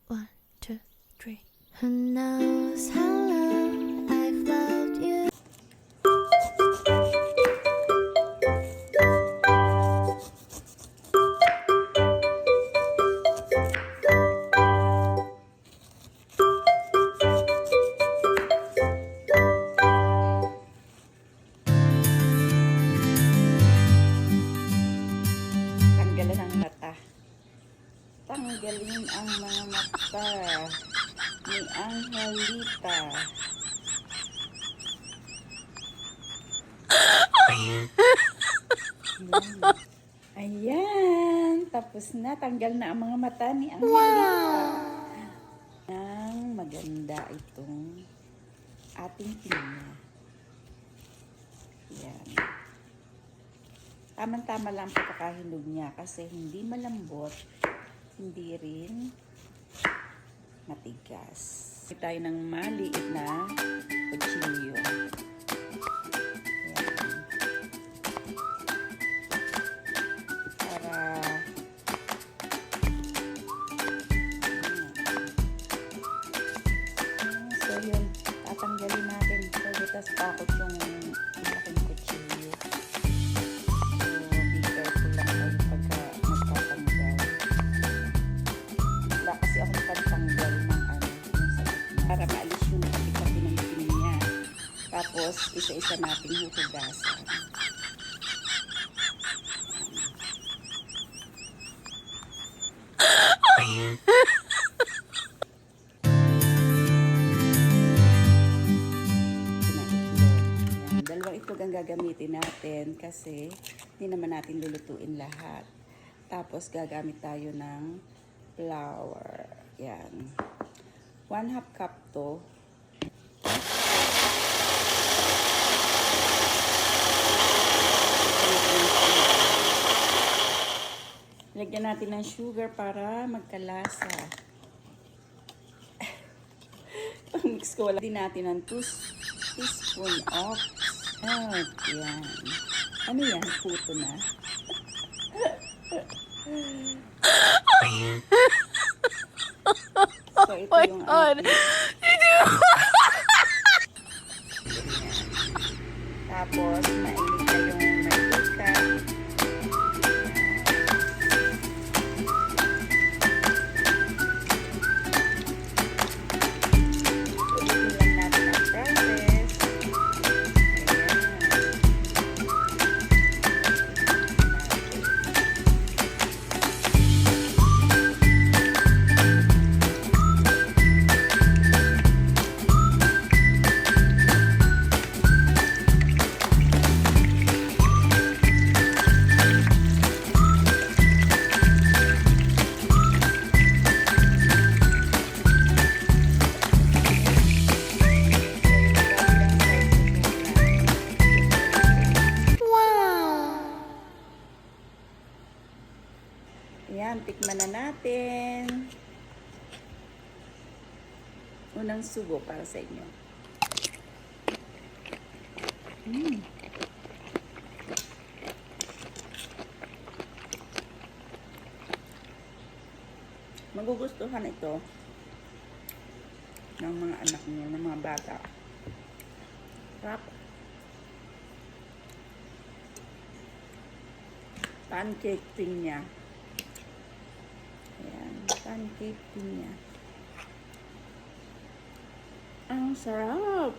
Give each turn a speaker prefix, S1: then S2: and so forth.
S1: 1, 2, 3. Who knows how long I've loved you?
S2: Tanggalan ang mata. Tanggalin ang mga mata ni Angelita. Ayan. Tapos na. Tanggal na ang mga mata ni Angelita. Ang maganda itong ating pinya. Ayan. Tama-tama lang pagkakahinog niya kasi hindi malambot, hindi rin matigas. Ito tayo ng maliit na kutsilyo. So yun, tatanggalin natin ito. Butas pakot yung malaking kutsilyo. So, be careful lang tayo pagka nagtatanggal. Wala kasi akong pagtanggal ng yung sa gitna. Para maalis yung kapit-kapit ng pinya. Tapos, isa-isa natin huhugasan. Dalawang itlog ang gagamitin natin kasi hindi naman natin lulutuin lahat. Tapos gagamit tayo ng flour. Yan. 1/2 cup to. Lagyan natin ng sugar para magkalasa. Pang-mix ko, wala din natin ng 2 teaspoon of salt. Yan. Ano yan? Puto na. So, ito yung tapos, mainit na yung mantika. Ayan, tikman na natin. Unang subo para sa inyo. Magugustuhan ito ng mga anak niyo, ng mga bata. Sarap. Pancake pinya. Ayan, pancake pinya. Ang sarap!